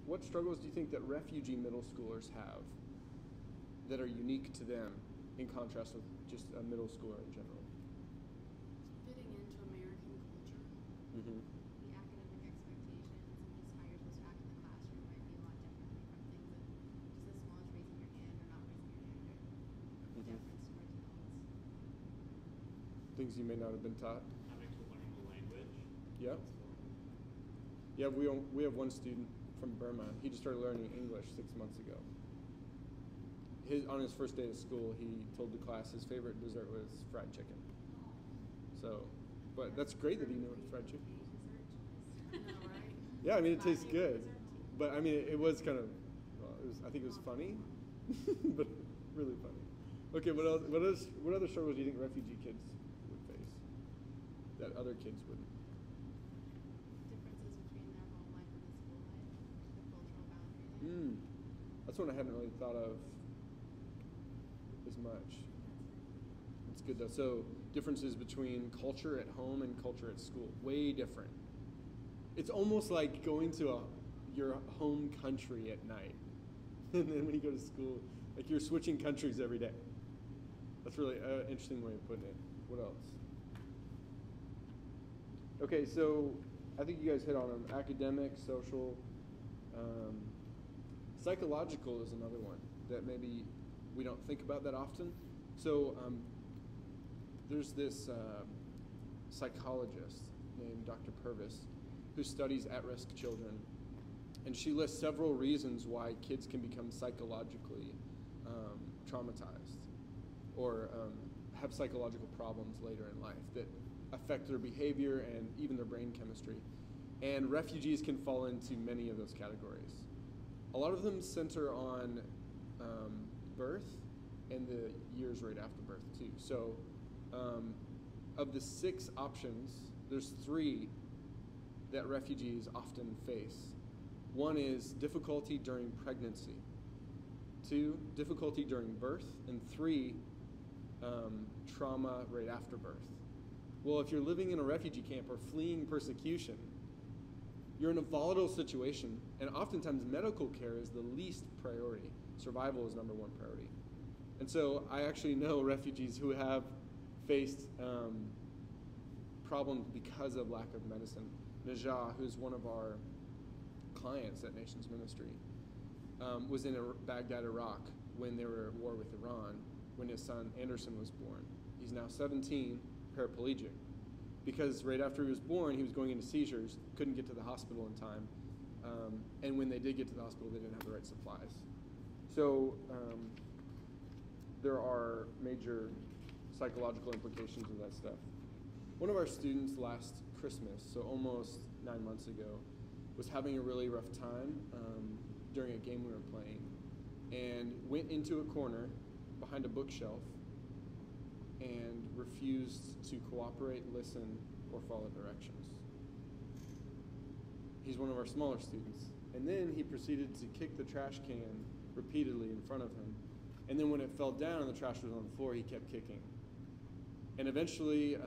what struggles do you think that refugee middle schoolers have that are unique to them in contrast with just a middle schooler in general? Fitting into American culture. Mm-hmm. The academic expectations and just how you're supposed to act in the classroom might be a lot differently from things that just as small as raising your hand or not raising your hand or deference towards adults. Things you may not have been taught. Having to learn the language. Yeah. Yeah, we have one student from Burma. He just started learning English 6 months ago. On his first day of school, he told the class his favorite dessert was fried chicken. So, but that's great that he knew fried chicken. Yeah, I mean it tastes good, but I mean it was kind of, well, I think it was funny, but really funny. Okay, what other struggles do you think refugee kids would face that other kids wouldn't? Differences between their home life and the school life, the cultural boundary there. That's one I hadn't really thought of as much. That's good though. So differences between culture at home and culture at school, way different. It's almost like going to your home country at night, and then when you go to school, like you're switching countries every day. That's really an interesting way of putting it. What else? Okay, so I think you guys hit on them. Academic, social, psychological is another one that maybe we don't think about that often. So there's this psychologist named Dr. Purvis who studies at-risk children, and she lists several reasons why kids can become psychologically traumatized or have psychological problems later in life that affect their behavior and even their brain chemistry. And refugees can fall into many of those categories. A lot of them center on birth and the years right after birth too. So of the 6 options, there's 3 that refugees often face. One is difficulty during pregnancy, 2, difficulty during birth, and 3, trauma right after birth. Well, if you're living in a refugee camp or fleeing persecution, you're in a volatile situation, and oftentimes medical care is the least priority. Survival is number 1 priority. And so I actually know refugees who have faced problems because of lack of medicine. Najah, who's one of our clients at Nations Ministry, was in Baghdad, Iraq, when they were at war with Iran, when his son Anderson was born. He's now 17, paraplegic. Because right after he was born, he was going into seizures, couldn't get to the hospital in time, and when they did get to the hospital, they didn't have the right supplies. So there are major psychological implications of that stuff. One of our students last Christmas, so almost 9 months ago, was having a really rough time during a game we were playing, and went into a corner behind a bookshelf and refused to cooperate, listen, or follow directions. He's one of our smaller students. And then he proceeded to kick the trash can repeatedly in front of him. And then when it fell down and the trash was on the floor, he kept kicking. And eventually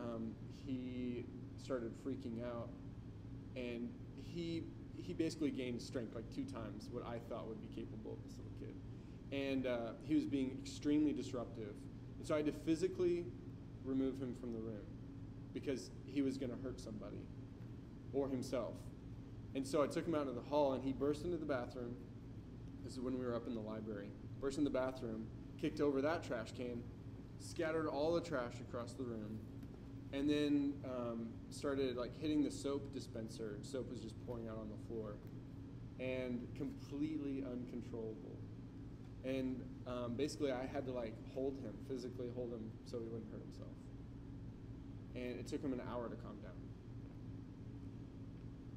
he started freaking out, and he basically gained strength like 2 times what I thought would be capable of this little kid. And he was being extremely disruptive. And so I had to physically remove him from the room because he was going to hurt somebody or himself. And so I took him out into the hall, and he burst into the bathroom. This is when we were up in the library. Burst in the bathroom, kicked over that trash can, scattered all the trash across the room, and then started like hitting the soap dispenser. Soap was just pouring out on the floor, and completely uncontrollable. And basically I had to like physically hold him so he wouldn't hurt himself. And it took him an hour to calm down.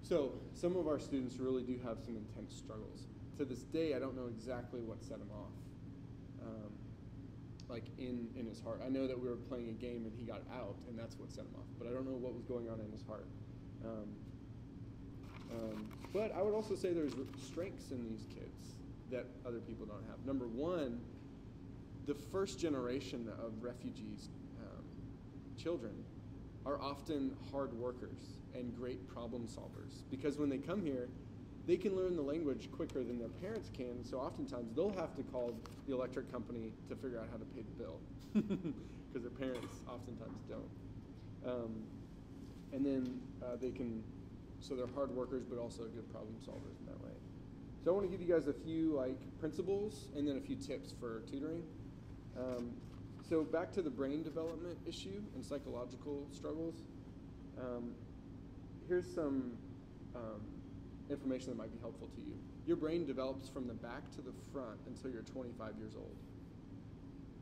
So some of our students really do have some intense struggles. To this day, I don't know exactly what set him off, like in his heart. I know that we were playing a game and he got out, and that's what set him off. But I don't know what was going on in his heart. But I would also say there's strengths in these kids that other people don't have. Number 1, the first generation of refugees, children, are often hard workers and great problem solvers, because when they come here, they can learn the language quicker than their parents can, so oftentimes they'll have to call the electric company to figure out how to pay the bill, because their parents oftentimes don't. And then they can, so they're hard workers, but also good problem solvers in that way. So I want to give you guys a few principles and then a few tips for tutoring. So back to the brain development issue and psychological struggles. Here's some information that might be helpful to you. Your brain develops from the back to the front until you're 25 years old.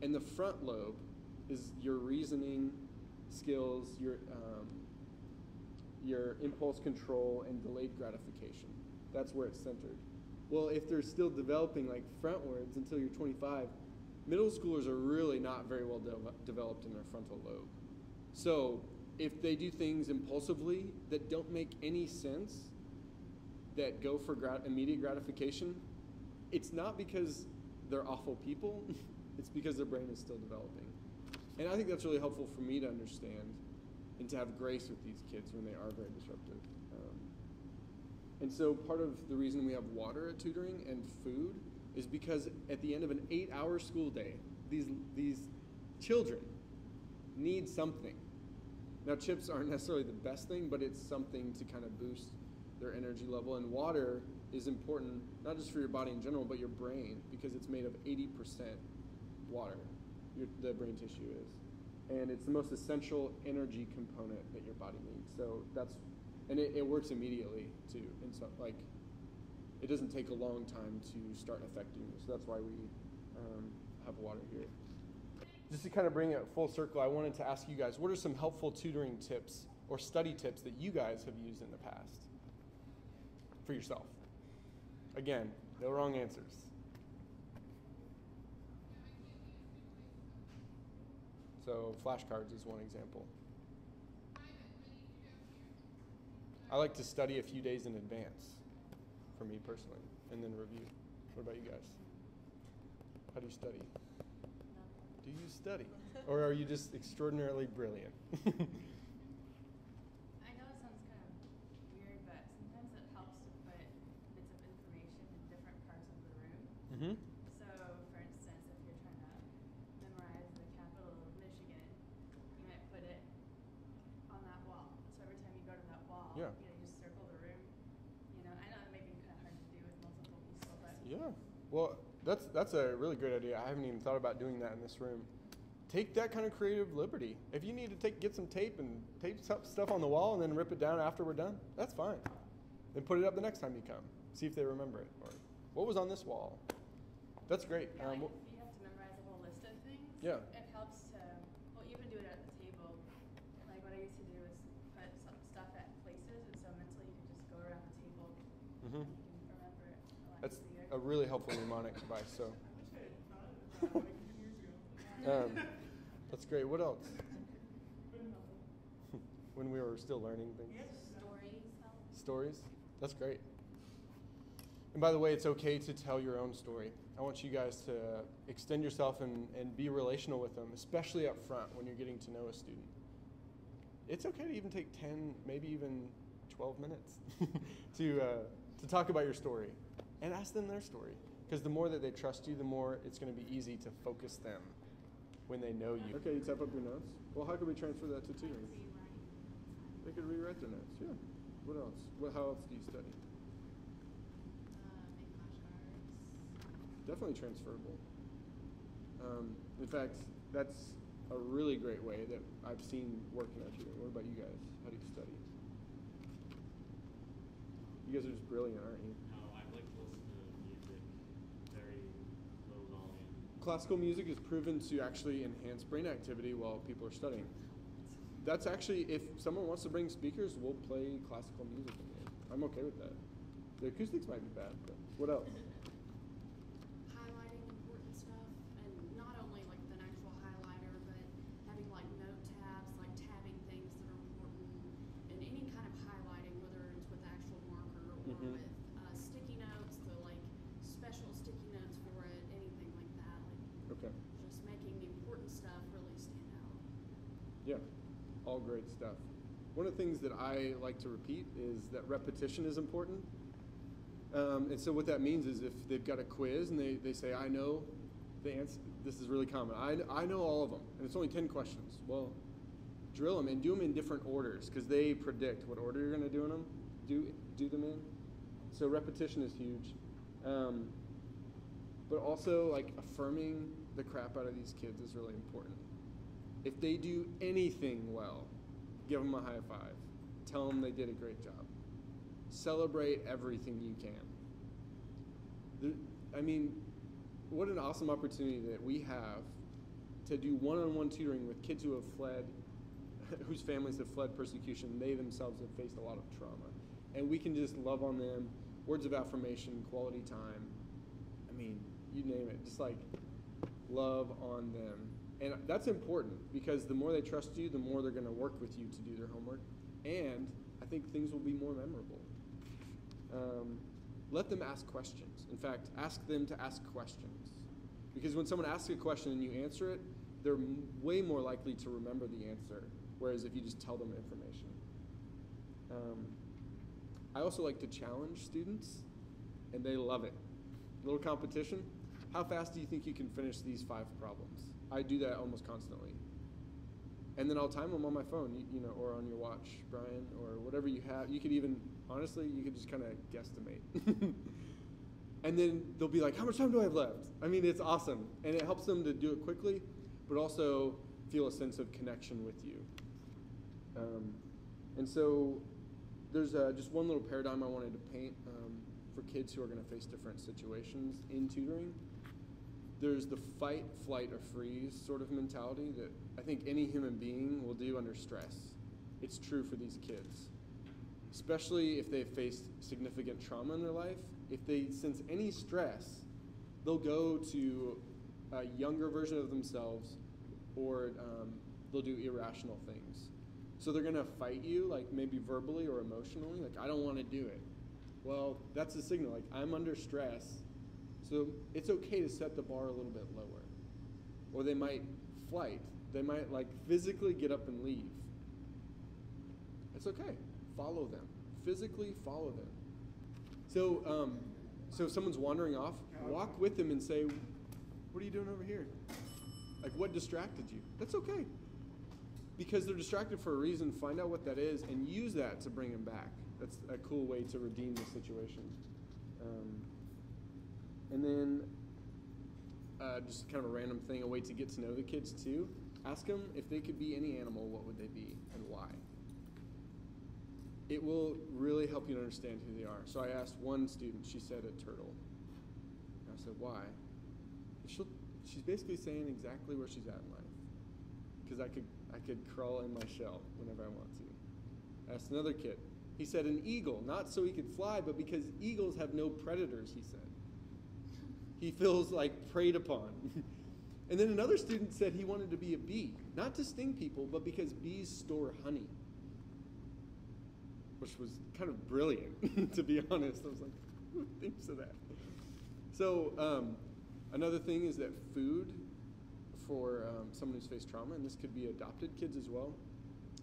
And the front lobe is your reasoning skills, your impulse control, and delayed gratification. That's where it's centered. Well, if they're still developing frontwards until you're 25, middle schoolers are really not very well developed in their frontal lobe. So if they do things impulsively that don't make any sense, that go for immediate gratification, it's not because they're awful people, it's because their brain is still developing. And I think that's really helpful for me to understand and to have grace with these kids when they are very disruptive. And so part of the reason we have water at tutoring and food is because at the end of an 8-hour school day, these children need something. Now, chips aren't necessarily the best thing, but it's something to kind of boost their energy level. And water is important, not just for your body in general, but your brain, because it's made of 80% water, the brain tissue is. And it's the most essential energy component that your body needs. So and it works immediately too. And so it doesn't take a long time to start affecting you. So that's why we have water here. Just to kind of bring it full circle, I wanted to ask you guys, what are some helpful tutoring tips or study tips that you guys have used in the past for yourself? Again, no wrong answers. So flashcards is one example. I like to study a few days in advance, for me personally, and then review. What about you guys? How do you study? Do you study? Or are you just extraordinarily brilliant? I know it sounds kind of weird, but sometimes it helps to put bits of information in different parts of the room. Mm-hmm. So, for instance, if you're trying to memorize the capital of Michigan, you might put it on that wall. So every time you go to that wall, Yeah. you just circle the room. I know it may be kind of hard to do with multiple people, but Yeah. Well, that's a really great idea. I haven't even thought about doing that in this room. Take that kind of creative liberty. If you need to get some tape and tape stuff on the wall and then rip it down after we're done, that's fine. Then put it up the next time you come. See if they remember it. Or what was on this wall? That's great. yeah, if you have to memorize a whole list of things, Yeah. it helps to, even do it at the table. Like what I used to do is put some stuff at places, and so mentally you can just go around the table Mm-hmm. and you can remember it a lot That's easier. a really helpful mnemonic device. So that's great. What else? When we were still learning things. Stories help. Stories? That's great. And by the way, it's okay to tell your own story. I want you guys to extend yourself and be relational with them, especially up front when you're getting to know a student. It's okay to even take 10, maybe even 12 minutes to talk about your story and ask them their story. Because the more that they trust you, the more it's going to be easy to focus them when they know you. Okay, you type up your notes. Well, how can we transfer that to tutoring? They could rewrite their notes, yeah. What else? How else do you study? Make flashcards. Definitely transferable. In fact, that's a really great way that I've seen work in our tutoring. What about you guys? How do you study? You guys are just brilliant, aren't you? No, I like to listen to music, very low volume. Classical music is proven to actually enhance brain activity while people are studying. That's actually, if someone wants to bring speakers, we'll play classical music in there. I'm okay with that. The acoustics might be bad, but what else? Highlighting important stuff, and not only the actual highlighter, but having note tabs, tabbing things that are important, and any kind of highlighting, whether it's with actual marker or Mhm. with sticky notes, the special sticky notes for it, anything like that. Okay. Just making the important stuff really stand out. Yeah, all great stuff. One of the things that I like to repeat is that repetition is important. And so what that means is if they've got a quiz and they say, I know the answer, this is really common, I know all of them, and it's only 10 questions. Well, drill them and do them in different orders because they predict what order you're going to do them in. So repetition is huge. But also, like, affirming the crap out of these kids is really important. If they do anything well, give them a high five. Tell them they did a great job. Celebrate everything you can. I mean, what an awesome opportunity that we have to do one-on-one tutoring with kids who have fled, whose families have fled persecution. They themselves have faced a lot of trauma. And we can just love on them, words of affirmation, quality time. I mean, you name it, just like love on them. And that's important because the more they trust you, the more they're going to work with you to do their homework. And I think things will be more memorable. Let them ask questions. In fact, ask them to ask questions. Because when someone asks a question and you answer it, they're way more likely to remember the answer, whereas if you just tell them information. I also like to challenge students, and they love it. Little competition. How fast do you think you can finish these 5 problems? I do that almost constantly. And then I'll time them on my phone, or on your watch, Brian, or whatever you have. You could even, honestly, you could just kind of guesstimate. And then they'll be like, how much time do I have left? I mean, it's awesome. And it helps them to do it quickly, but also feel a sense of connection with you. And so there's just one little paradigm I wanted to paint for kids who are going to face different situations in tutoring. There's the fight, flight, or freeze sort of mentality that I think any human being will do under stress. It's true for these kids, especially if they've faced significant trauma in their life. If they sense any stress, they'll go to a younger version of themselves, or they'll do irrational things. So they're going to fight you, like maybe verbally or emotionally, like, I don't want to do it. Well, that's a signal, like, I'm under stress. So it's okay to set the bar a little bit lower. Or they might flight. They might, like, physically get up and leave. It's okay. Follow them. Physically follow them. So if someone's wandering off, walk with them and say, what are you doing over here? Like, what distracted you? That's okay. Because they're distracted for a reason, find out what that is, and use that to bring them back. That's a cool way to redeem the situation. And then just kind of a random thing, a way to get to know the kids too. Ask them if they could be any animal, what would they be and why? It will really help you to understand who they are. So I asked one student, she said a turtle. And I said, why? She's basically saying exactly where she's at in life. Because I could crawl in my shell whenever I want to. I asked another kid. He said an eagle, not so he could fly, but because eagles have no predators, he said. He feels like preyed upon. And then another student said he wanted to be a bee, not to sting people, but because bees store honey. Which was kind of brilliant, to be honest. I was like, who thinks of that? So another thing is that food for someone who's faced trauma, and this could be adopted kids as well,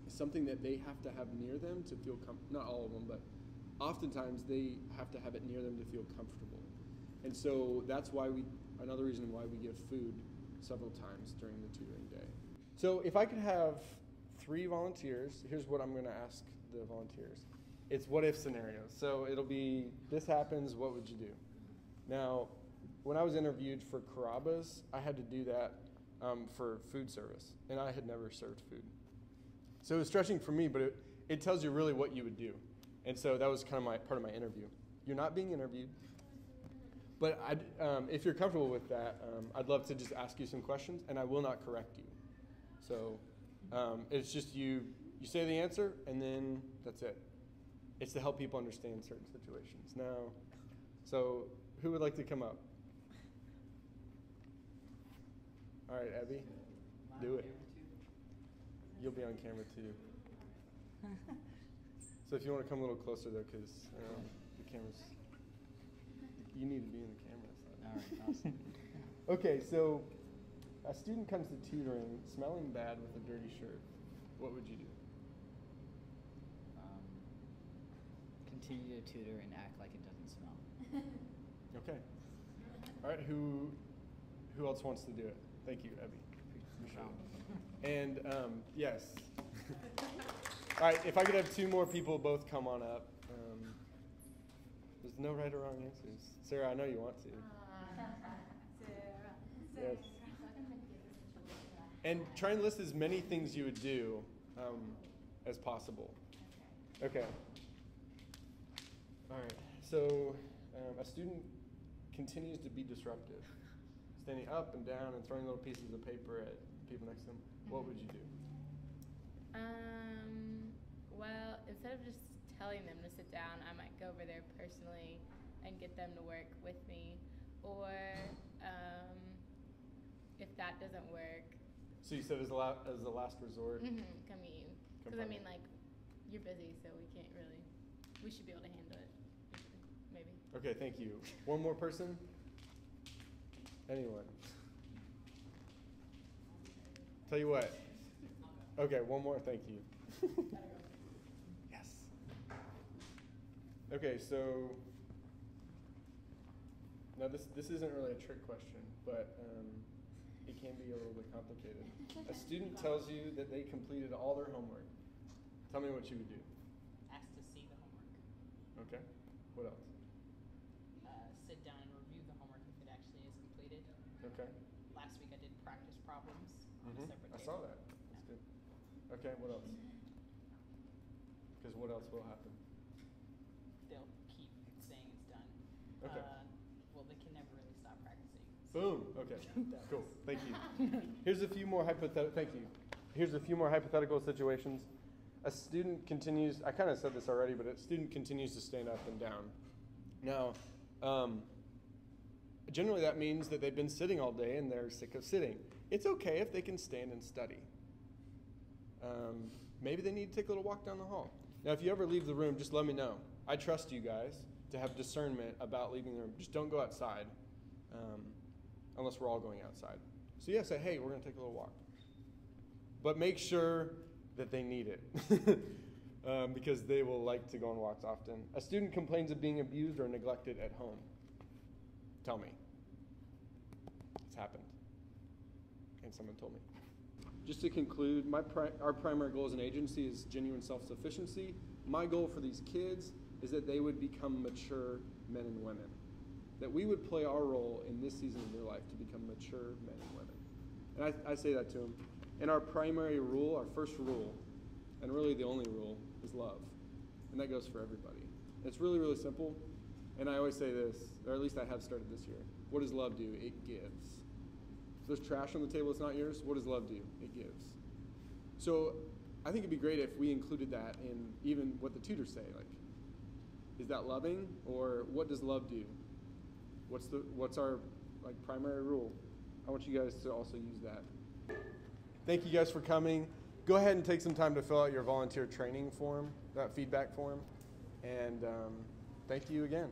is something that they have to have near them to feel not all of them, but oftentimes they have to have it near them to feel comfortable. And so that's why another reason why we give food several times during the tutoring day. So if I could have 3 volunteers, here's what I'm going to ask the volunteers. It's what if scenarios. So it'll be, this happens, what would you do? Now, when I was interviewed for Carrabba's, I had to do that for food service, and I had never served food. So it was stretching for me, but it tells you really what you would do. And so that was kind of part of my interview. You're not being interviewed, but if you're comfortable with that, I'd love to just ask you some questions, and I will not correct you. So it's just you say the answer, and then that's it. It's to help people understand certain situations. Now, so who would like to come up? All right, Abby, do it. You'll be on camera too. So if you want to come a little closer though, because the camera's, you need to be in the camera. So. All right, awesome. Okay, so a student comes to tutoring smelling bad with a dirty shirt. What would you do? Continue to tutor and act like it doesn't smell. All right, who else wants to do it? Thank you, Abby. Appreciate it. And yes. All right, if I could have two more people both come on up. There's no right or wrong answers. Sarah, I know you want to. Sarah. Yes. And try and list as many things you would do as possible. Okay. All right. So a student continues to be disruptive, standing up and down and throwing little pieces of paper at people next to them. What would you do? Well, instead of just telling them to sit down, I might go over there personally and get them to work with me. Or if that doesn't work, So you said as a last resort? come meet you. Because I find mean, me. like, you're busy, so we should be able to handle it. Maybe. Okay, thank you. One more person? Anyone? Tell you what. Okay, one more, thank you. Yes. Okay, so now this isn't really a trick question, but it can be a little bit complicated. A student tells you that they completed all their homework. Tell me what you would do. Ask to see the homework. Okay. What else? Sit down and review the homework if it actually is completed. Okay. Last week I did practice problems on a separate I table. saw that. That's good. Okay, what else? Because what else will happen? They'll keep saying it's done. Okay. Well, they can never really stop practicing. Boom. Okay. Cool. Thank you. Here's a few more Here's a few more hypothetical situations. A student continues. I kind of said this already, but a student continues to stand up and down. Now, generally that means that they've been sitting all day and they're sick of sitting. It's okay if they can stand and study. Maybe they need to take a little walk down the hall. Now, if you ever leave the room, just let me know. I trust you guys to have discernment about leaving the room. Just don't go outside unless we're all going outside. So yeah, say, hey, we're going to take a little walk. But make sure that they need it because they will like to go on walks often. A student complains of being abused or neglected at home. Tell me. It's happened. And someone told me. Just to conclude, our primary goal as an agency is genuine self-sufficiency. My goal for these kids is that they would become mature men and women. That we would play our role in this season of their life to become mature men and women. And I say that to them. And our primary rule, our first rule, and really the only rule, is love. And that goes for everybody. It's really, really simple. And I always say this, or at least I have started this year. What does love do? It gives. If there's trash on the table that's not yours, what does love do? It gives. So I think it'd be great if we included that in even what the tutors say. Like, is that loving? Or what does love do? What's our primary rule? I want you guys to also use that. Thank you guys for coming. Go ahead and take some time to fill out your volunteer training form, that feedback form. And thank you again.